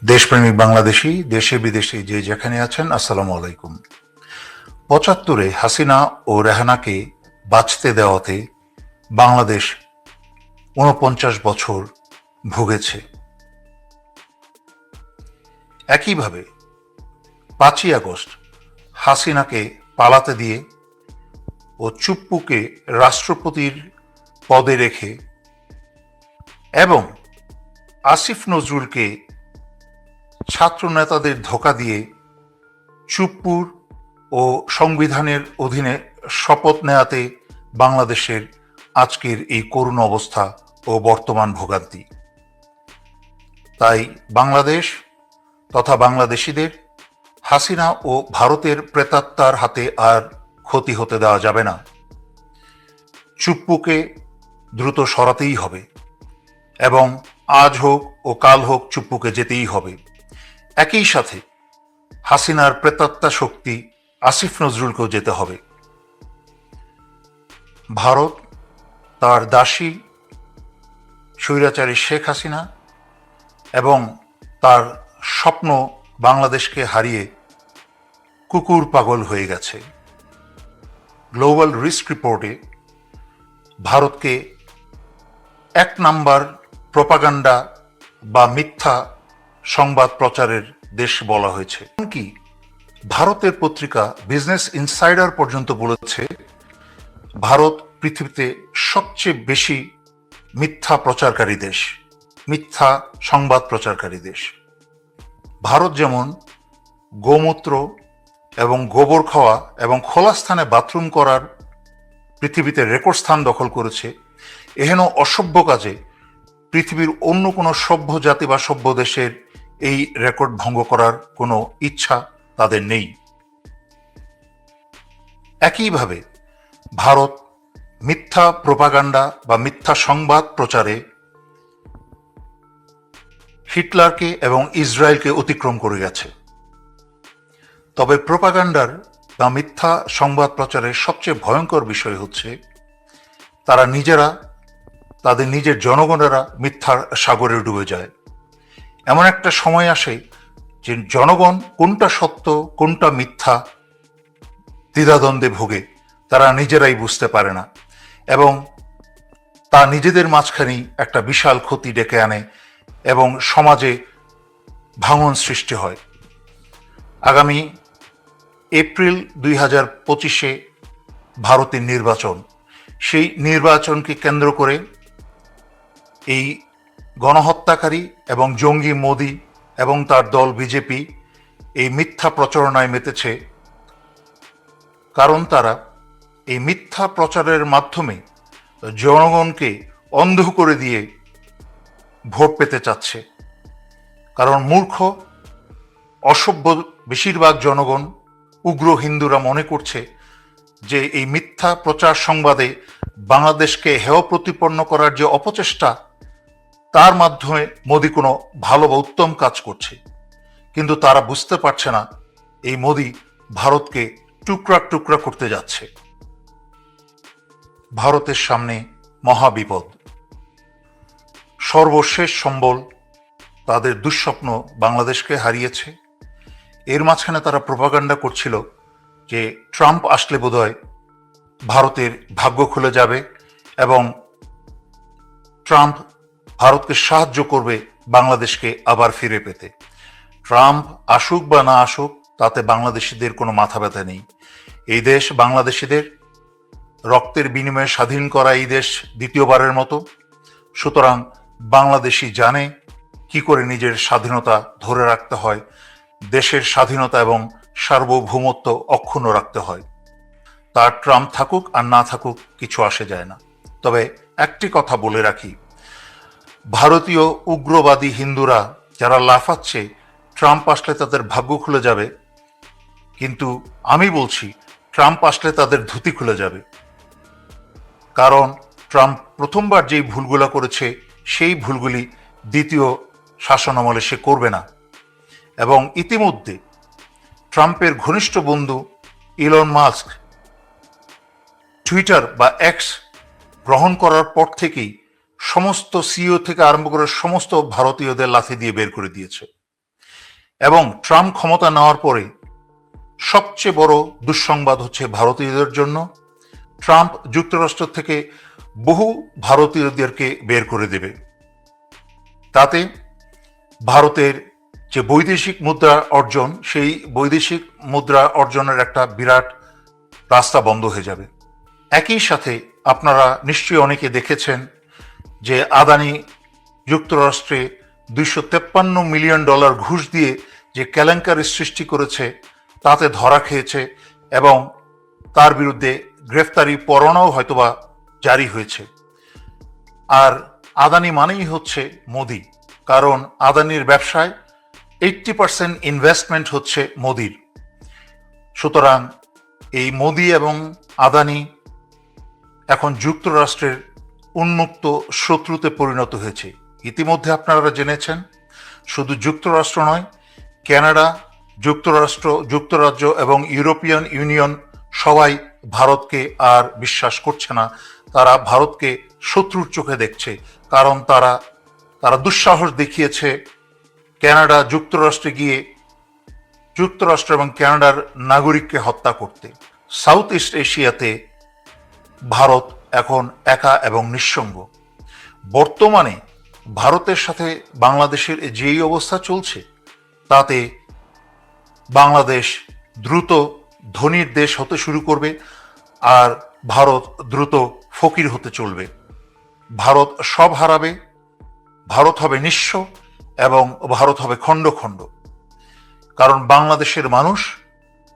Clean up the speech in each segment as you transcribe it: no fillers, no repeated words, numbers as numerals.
দেশপ্রেমিক বাংলাদেশি দেশে বিদেশে যে যেখানে আছেন, আসসালামু আলাইকুম। ৭৫-এ হাসিনা ও রেহানাকে বাঁচতে দেওয়াতে বাংলাদেশ ৪৯ বছর ভুগেছে। একইভাবে ৫ই আগস্ট হাসিনাকে পালাতে দিয়ে ও চুপ্পুকে রাষ্ট্রপতির পদে রেখে এবং আসিফ নজরুলকে ছাত্র নেতাদের ধোঁকা দিয়ে চুপ্পুর ও সংবিধানের অধীনে শপথ নেয়াতে বাংলাদেশের আজকের এই করুণ অবস্থা ও বর্তমান ভোগান্তি। তাই বাংলাদেশ তথা বাংলাদেশিদের হাসিনা ও ভারতের প্রেতাত্মার হাতে আর ক্ষতি হতে দেওয়া যাবে না। চুপ্পুকে দ্রুত সরাতেই হবে এবং আজ হোক ও কাল হোক চুপ্পুকে যেতেই হবে। একই সাথে হাসিনার প্রেতাত্মা শক্তি আসিফ নজরুলকেও যেতে হবে। ভারত তার দাসী স্বৈরাচারী শেখ হাসিনা এবং তার স্বপ্ন বাংলাদেশকে হারিয়ে কুকুর পাগল হয়ে গেছে। গ্লোবাল রিস্ক রিপোর্টে ভারতকে ১ নাম্বার প্রপাগান্ডা বা মিথ্যা সংবাদ প্রচারের দেশ বলা হয়েছে। এমনকি ভারতের পত্রিকা বিজনেস ইনসাইডার পর্যন্ত বলেছে ভারত পৃথিবীতে সবচেয়ে বেশি মিথ্যা প্রচারকারী দেশ, মিথ্যা সংবাদ প্রচারকারী দেশ। ভারত যেমন গোমূত্র এবং গোবর খাওয়া এবং খোলা স্থানে বাথরুম করার পৃথিবীতে রেকর্ড স্থান দখল করেছে, এহেন অসভ্য কাজে পৃথিবীর অন্য কোনো সভ্য জাতি বা সভ্য দেশের এই রেকর্ড ভঙ্গ করার কোনো ইচ্ছা তাদের নেই। একইভাবে ভারত মিথ্যা প্রোপাগান্ডা বা মিথ্যা সংবাদ প্রচারে হিটলারকে এবং ইসরায়েলকে অতিক্রম করে গেছে। তবে প্রোপাগান্ডার বা মিথ্যা সংবাদ প্রচারের সবচেয়ে ভয়ঙ্কর বিষয় হচ্ছে তারা নিজেরা, তাদের নিজের জনগণেরা মিথ্যার সাগরে ডুবে যায়। এমন একটা সময় আসে যে জনগণ কোনটা সত্য কোনটা মিথ্যা দ্বিধাদ্বন্দ্বে ভোগে, তারা নিজেরাই বুঝতে পারে না এবং তা নিজেদের মাঝখানেই একটা বিশাল ক্ষতি ডেকে আনে এবং সমাজে ভাঙন সৃষ্টি হয়। আগামী এপ্রিল ২০২৫-এ ভারতের নির্বাচন, সেই নির্বাচনকে কেন্দ্র করে এই গণহত্যাকারী এবং জঙ্গি মোদি এবং তার দল বিজেপি এই মিথ্যা প্রচারণায় মেতেছে, কারণ তারা এই মিথ্যা প্রচারের মাধ্যমে জনগণকে অন্ধ করে দিয়ে ভোট পেতে চাচ্ছে। কারণ মূর্খ অসভ্য বেশিরভাগ জনগণ, উগ্র হিন্দুরা মনে করছে যে এই মিথ্যা প্রচার সংবাদে বাংলাদেশকে হেয় প্রতিপন্ন করার যে অপচেষ্টা, তার মাধ্যমে মোদি কোনো ভালো বা উত্তম কাজ করছে। কিন্তু তারা বুঝতে পারছে না এই মোদি ভারতকে টুকরা টুকরা করতে যাচ্ছে। ভারতের সামনে মহাবিপদ। সর্বশেষ সম্বল তাদের দুঃস্বপ্ন বাংলাদেশকে হারিয়েছে। এর মাঝখানে তারা প্রোপাগান্ডা করছিল যে ট্রাম্প আসলে বোধহয় ভারতের ভাগ্য খুলে যাবে এবং ট্রাম্প ভারতকে সাহায্য করবে বাংলাদেশকে আবার ফিরে পেতে। ট্রাম্প আসুক বা না আসুক তাতে বাংলাদেশিদের কোনো মাথা ব্যথা নেই। এই দেশ বাংলাদেশিদের রক্তের বিনিময়ে স্বাধীন করা এই দেশ দ্বিতীয়বারের মতো। সুতরাং বাংলাদেশি জানে কি করে নিজের স্বাধীনতা ধরে রাখতে হয়, দেশের স্বাধীনতা এবং সার্বভৌমত্ব অক্ষুণ্ণ রাখতে হয়। তার ট্রাম্প থাকুক আর না থাকুক কিছু আসে যায় না। তবে একটি কথা বলে রাখি, ভারতীয় উগ্রবাদী হিন্দুরা যারা লাফাচ্ছে ট্রাম্প আসলে তাদের ভাগ্য খুলে যাবে, কিন্তু আমি বলছি ট্রাম্প আসলে তাদের ধুতি খুলে যাবে। কারণ ট্রাম্প প্রথমবার যেই ভুলগুলো করেছে সেই ভুলগুলি দ্বিতীয় শাসনামলে সে করবে না। এবং ইতিমধ্যে ট্রাম্পের ঘনিষ্ঠ বন্ধু ইলন মাস্ক টুইটার বা এক্স গ্রহণ করার পর থেকেই সমস্ত সিইও থেকে আরম্ভ করে সমস্ত ভারতীয়দের লাথি দিয়ে বের করে দিয়েছে। এবং ট্রাম্প ক্ষমতা নেওয়ার পরে সবচেয়ে বড় দুঃসংবাদ হচ্ছে ভারতীয়দের জন্য, ট্রাম্প যুক্তরাষ্ট্র থেকে বহু ভারতীয়দেরকে বের করে দেবে। তাতে ভারতের যে বৈদেশিক মুদ্রা অর্জন, সেই বৈদেশিক মুদ্রা অর্জনের একটা বিরাট রাস্তা বন্ধ হয়ে যাবে। একই সাথে আপনারা নিশ্চয়ই অনেকে দেখেছেন যে আদানি যুক্তরাষ্ট্রে $253 মিলিয়ন ঘুষ দিয়ে যে কেলেঙ্কারি সৃষ্টি করেছে তাতে ধরা খেয়েছে এবং তার বিরুদ্ধে গ্রেফতারি পরোয়ানাও হয়তোবা জারি হয়েছে। আর আদানি মানেই হচ্ছে মোদি, কারণ আদানির ব্যবসায় 80% ইনভেস্টমেন্ট হচ্ছে মোদির। সুতরাং এই মোদি এবং আদানি এখন যুক্তরাষ্ট্রের উন্মুক্ত শত্রুতে পরিণত হয়েছে। ইতিমধ্যে আপনারা জেনেছেন, শুধু যুক্তরাষ্ট্র নয়, কানাডা, যুক্তরাজ্য এবং ইউরোপিয়ান ইউনিয়ন সবাই ভারতকে আর বিশ্বাস করছে না। তারা ভারতকে শত্রুর চোখে দেখছে, কারণ তারা দুঃসাহস দেখিয়েছে কানাডা যুক্তরাষ্ট্রে গিয়ে যুক্তরাষ্ট্র এবং কানাডার নাগরিককে হত্যা করতে। সাউথ ইস্ট এশিয়াতে ভারত এখন একা এবং নিঃসঙ্গ। বর্তমানে ভারতের সাথে বাংলাদেশের যেই অবস্থা চলছে তাতে বাংলাদেশ দ্রুত ধনীর দেশ হতে শুরু করবে আর ভারত দ্রুত ফকির হতে চলবে। ভারত সব হারাবে, ভারত হবে নিঃস্ব এবং ভারত হবে খণ্ড খণ্ড, কারণ বাংলাদেশের মানুষ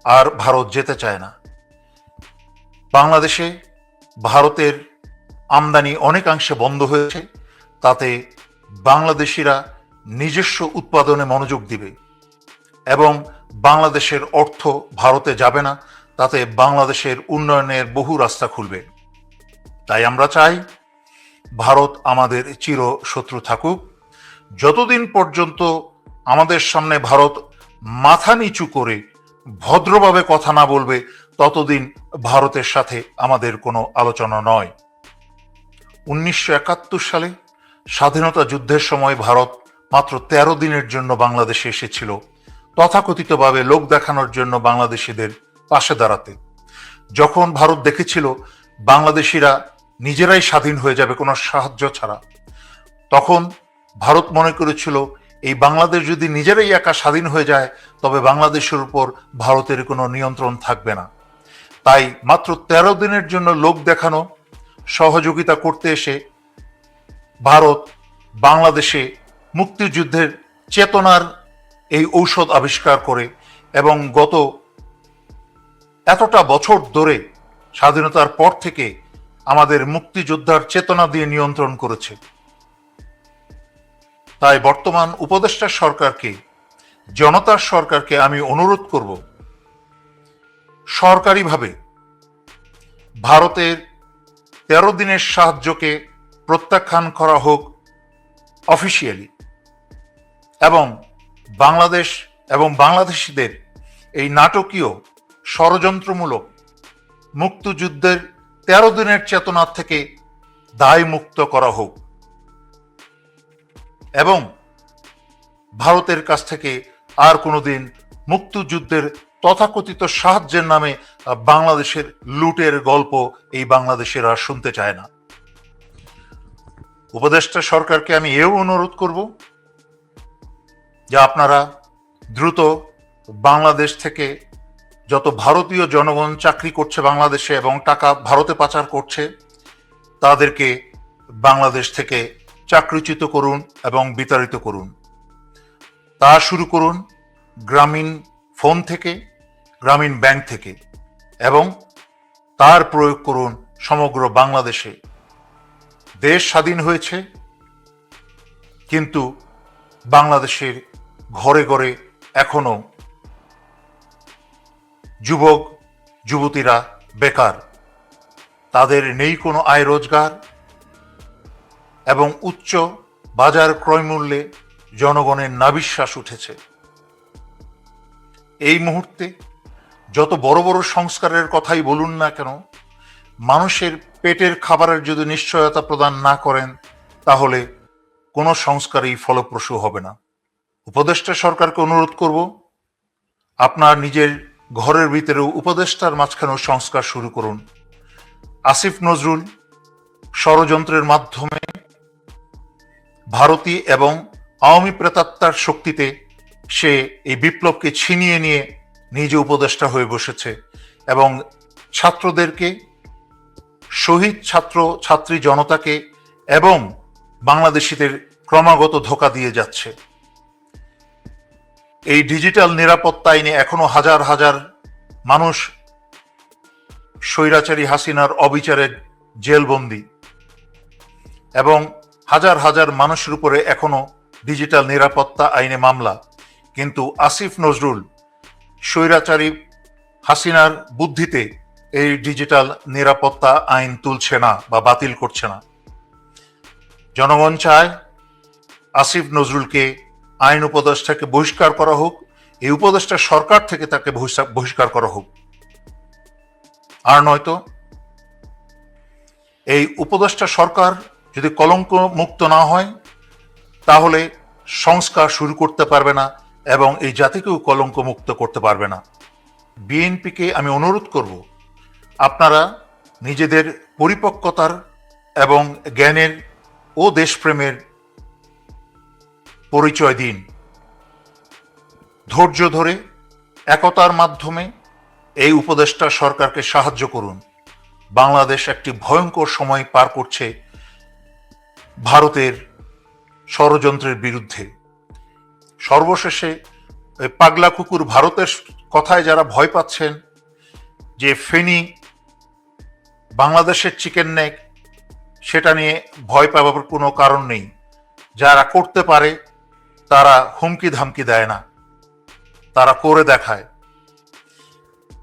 আর ভারত যেতে চায় না। বাংলাদেশে ভারতের আমদানি অনেকাংশে বন্ধ হয়েছে, তাতে বাংলাদেশিরা নিজস্ব উৎপাদনে মনোযোগ দিবে এবং বাংলাদেশের অর্থ ভারতে যাবে না, তাতে বাংলাদেশের উন্নয়নের বহু রাস্তা খুলবে। তাই আমরা চাই ভারত আমাদের চির শত্রু থাকুক। যতদিন পর্যন্ত আমাদের সামনে ভারত মাথা নিচু করে ভদ্রভাবে কথা না বলবে, ততদিন ভারতের সাথে আমাদের কোনো আলোচনা নয়। 1971 সালে স্বাধীনতা যুদ্ধের সময় ভারত মাত্র 13 দিনের জন্য বাংলাদেশে এসেছিল, তথাকথিতভাবে লোক দেখানোর জন্য বাংলাদেশিদের পাশে দাঁড়াতে। যখন ভারত দেখেছিল বাংলাদেশিরা নিজেরাই স্বাধীন হয়ে যাবে কোনো সাহায্য ছাড়া, তখন ভারত মনে করেছিল এই বাংলাদেশ যদি নিজেরাই একা স্বাধীন হয়ে যায় তবে বাংলাদেশের উপর ভারতের কোনো নিয়ন্ত্রণ থাকবে না। তাই মাত্র 13 দিনের জন্য লোক দেখানো সহযোগিতা করতে এসে ভারত বাংলাদেশে মুক্তিযুদ্ধের চেতনার এই ঔষধ আবিষ্কার করে এবং গত এতটা বছর ধরে স্বাধীনতার পর থেকে আমাদের মুক্তিযোদ্ধার চেতনা দিয়ে নিয়ন্ত্রণ করেছে। তাই বর্তমান উপদেষ্টা সরকারকে, জনতার সরকারকে আমি অনুরোধ করব, সরকারিভাবে ভারতের 13 দিনের সাহায্যকে প্রত্যাখ্যান করা হোক অফিসিয়ালি, এবং বাংলাদেশ এবং বাংলাদেশিদের এই নাটকীয় ষড়যন্ত্রমূলক মুক্তিযুদ্ধের 13 দিনের চেতনা থেকে দায় মুক্ত করা হোক এবং ভারতের কাছ থেকে আর কোনোদিন মুক্তিযুদ্ধের তথাকথিত সাহায্যের নামে বাংলাদেশের লুটের গল্প এই বাংলাদেশের আর শুনতে চায় না। উপদেষ্টা সরকারকে আমি এও অনুরোধ করব যে আপনারা দ্রুত বাংলাদেশ থেকে যত ভারতীয় জনগণ চাকরি করছে বাংলাদেশে এবং টাকা ভারতে পাচার করছে তাদেরকে বাংলাদেশ থেকে চাকরিচ্যুত করুন এবং বিতাড়িত করুন। তা শুরু করুন গ্রামীণ ফোন থেকে, গ্রামীণ ব্যাংক থেকে, এবং তার প্রয়োগ করুন সমগ্র বাংলাদেশে। দেশ স্বাধীন হয়েছে, কিন্তু বাংলাদেশের ঘরে ঘরে এখনো যুবক যুবতীরা বেকার, তাদের নেই কোনো আয় রোজগার এবং উচ্চ বাজার ক্রয় মূল্যে জনগণের নাবিশ্বাস উঠেছে। এই মুহূর্তে যত বড় বড় সংস্কারের কথাই বলুন না কেন, মানুষের পেটের খাবারের যদি নিশ্চয়তা প্রদান না করেন তাহলে কোনো সংস্কারই ফলপ্রসূ হবে না। উপদেষ্টা সরকারকে অনুরোধ করব, আপনার নিজের ঘরের ভিতরেও উপদেষ্টার মাঝখানেও সংস্কার শুরু করুন। আসিফ নজরুল ষড়যন্ত্রের মাধ্যমে ভারতী এবং আওয়ামী প্রেতাত্মার শক্তিতে সে এই বিপ্লবকে ছিনিয়ে নিয়ে নিজে উপদেষ্টা হয়ে বসেছে এবং ছাত্রদেরকে, শহীদ ছাত্র ছাত্রী জনতাকে এবং বাংলাদেশিদের ক্রমাগত ধোঁকা দিয়ে যাচ্ছে। এই ডিজিটাল নিরাপত্তা আইনে এখনো হাজার হাজার মানুষ স্বৈরাচারী হাসিনার অবিচারে জেলবন্দি এবং হাজার হাজার মানুষের উপরে এখনো ডিজিটাল নিরাপত্তা আইনে মামলা। কিন্তু আসিফ নজরুল স্বৈরাচারী হাসিনার বুদ্ধিতে এই ডিজিটাল নিরাপত্তা আইন তুলছে না বা বাতিল করছে না। জনগণ চায় আসিফ নজরুলকে আইন উপদেষ্টাকে বহিষ্কার করা হোক, এই উপদেষ্টা সরকার থেকে তাকে বহিষ্কার করা হোক। আর নয়তো এই উপদেষ্টা সরকার যদি কলঙ্ক মুক্ত না হয় তাহলে সংস্কার শুরু করতে পারবে না এবং এই জাতিকেও কলঙ্ক মুক্ত করতে পারবে না। বিএনপিকে আমি অনুরোধ করব, আপনারা নিজেদের পরিপক্কতার এবং জ্ঞানের ও দেশপ্রেমের পরিচয় দিন। ধৈর্য ধরে একতার মাধ্যমে এই উপদেষ্টা সরকারকে সাহায্য করুন। বাংলাদেশ একটি ভয়ঙ্কর সময় পার করছে ভারতের ষড়যন্ত্রের বিরুদ্ধে। সর্বশেষে পাগলা কুকুর ভারতের কথায় যারা ভয় পাচ্ছেন যে ফেনী বাংলাদেশের চিকেন নেক, সেটা নিয়ে ভয় পাবার কোনো কারণ নেই। যারা করতে পারে তারা হুমকি ধামকি দেয় না, তারা করে দেখায়।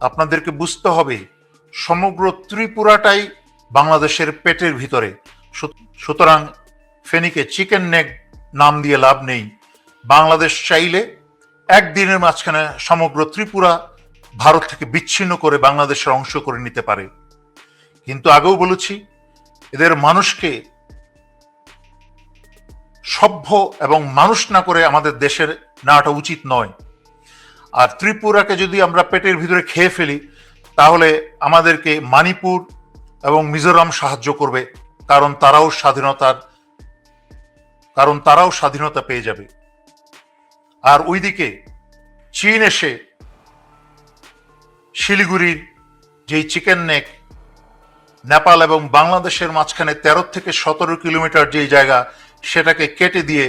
আপনাদেরকে বুঝতে হবে সমগ্র ত্রিপুরাটাই বাংলাদেশের পেটের ভিতরে, সুতরাং ফেনীকে চিকেন নেক নাম দিয়ে লাভ নেই। বাংলাদেশ চাইলে একদিনের মাঝখানে সমগ্র ত্রিপুরা ভারত থেকে বিচ্ছিন্ন করে বাংলাদেশের অংশ করে নিতে পারে। কিন্তু আগেও বলেছি, এদের মানুষকে সভ্য এবং মানুষ না করে আমাদের দেশের নেওয়াটা উচিত নয়। আর ত্রিপুরাকে যদি আমরা পেটের ভিতরে খেয়ে ফেলি তাহলে আমাদেরকে মণিপুর এবং মিজোরাম সাহায্য করবে, কারণ তারাও স্বাধীনতা পেয়ে যাবে। আর ওইদিকে চীন এসে শিলিগুড়ির যেই চিকেন নেক, নেপাল এবং বাংলাদেশের মাঝখানে 13 থেকে 17 কিলোমিটার যেই জায়গা, সেটাকে কেটে দিয়ে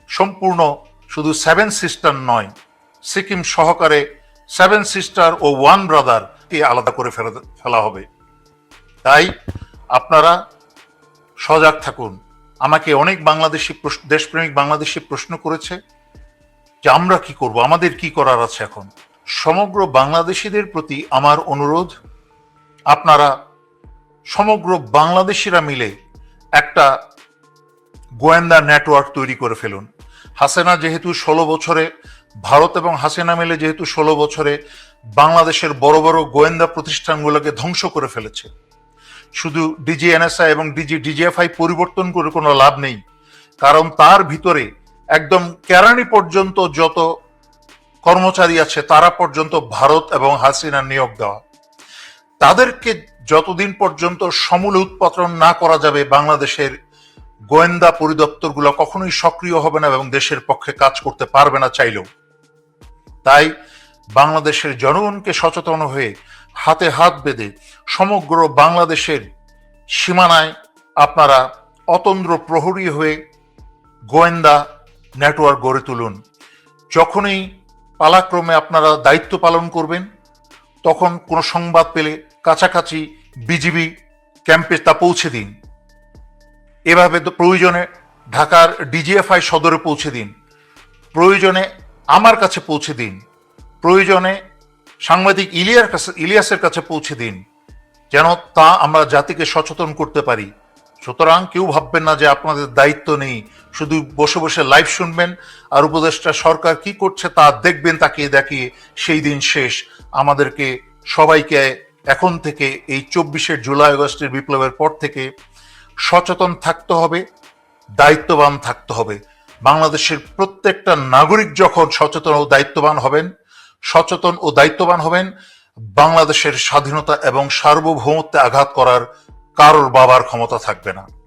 সম্পূর্ণ শুধু 7 সিস্টার নয়, সিকিম সহকারে 7 সিস্টার ও 1 ব্রাদার কে আলাদা করে ফেলা হবে। তাই আপনারা সজাগ থাকুন। আমাকে অনেক দেশপ্রেমিক বাংলাদেশি প্রশ্ন করেছে যে আমরা কি করব, আমাদের কি করার আছে এখন। সমগ্র বাংলাদেশিদের প্রতি আমার অনুরোধ, আপনারা সমগ্র বাংলাদেশিরা মিলে একটা গোয়েন্দা নেটওয়ার্ক তৈরি করে ফেলুন। হাসিনা যেহেতু 16 বছরে, ভারত এবং হাসিনা মিলে যেহেতু 16 বছরে বাংলাদেশের বড় বড় গোয়েন্দা প্রতিষ্ঠানগুলোকে ধ্বংস করে ফেলেছে, শুধু ডিজিএনএসআই এবং ডিজিএফআই পরিবর্তন করে কোনো লাভ নেই, কারণ তার ভিতরে একদম কেরানি পর্যন্ত যত কর্মচারী আছে তারা পর্যন্ত ভারত এবং হাসিনা নিয়োগ দেওয়া। তাদেরকে যতদিন পর্যন্ত সমূলে উৎপাদন না করা যাবে, বাংলাদেশের গোয়েন্দা পরিদপ্তরগুলো কখনোই সক্রিয় হবে না এবং দেশের পক্ষে কাজ করতে পারবে না চাইলেও। তাই বাংলাদেশের জনগণকে সচেতন হয়ে হাতে হাত বেঁধে সমগ্র বাংলাদেশের সীমানায় আপনারা অতন্দ্র প্রহরী হয়ে গোয়েন্দা নেটওয়ার্ক গড়ে তুলুন। যখনই পালাক্রমে আপনারা দায়িত্ব পালন করবেন, তখন কোনো সংবাদ পেলে কাছাকাছি বিজিবি ক্যাম্পে তা পৌঁছে দিন। এভাবে তো প্রয়োজনে ঢাকার ডিজিএফআই সদরে পৌঁছে দিন, প্রয়োজনে আমার কাছে পৌঁছে দিন, প্রয়োজনে সাংবাদিক ইলিয়াসের কাছে পৌঁছে দিন, যেন তা আমরা জাতিকে সচেতন করতে পারি। সুতরাং কেউ ভাববেন না যে আপনাদের দায়িত্ব নেই, শুধু বসে বসে লাইভ শুনবেন আর উপদেষ্টা সরকার কি করছে তা দেখবেন তাকিয়ে দেখিয়ে, সেই দিন শেষ। আমাদেরকে সবাইকে এখন থেকে এই 24শে জুলাই আগস্টের বিপ্লবের পর থেকে সচেতন থাকতে হবে, দায়িত্ববান থাকতে হবে। বাংলাদেশের প্রত্যেকটা নাগরিক যখন সচেতন ও দায়িত্ববান হবেন, বাংলাদেশের স্বাধীনতা এবং সার্বভৌমত্বে আঘাত করার কারোর বাবার ক্ষমতা থাকবে না।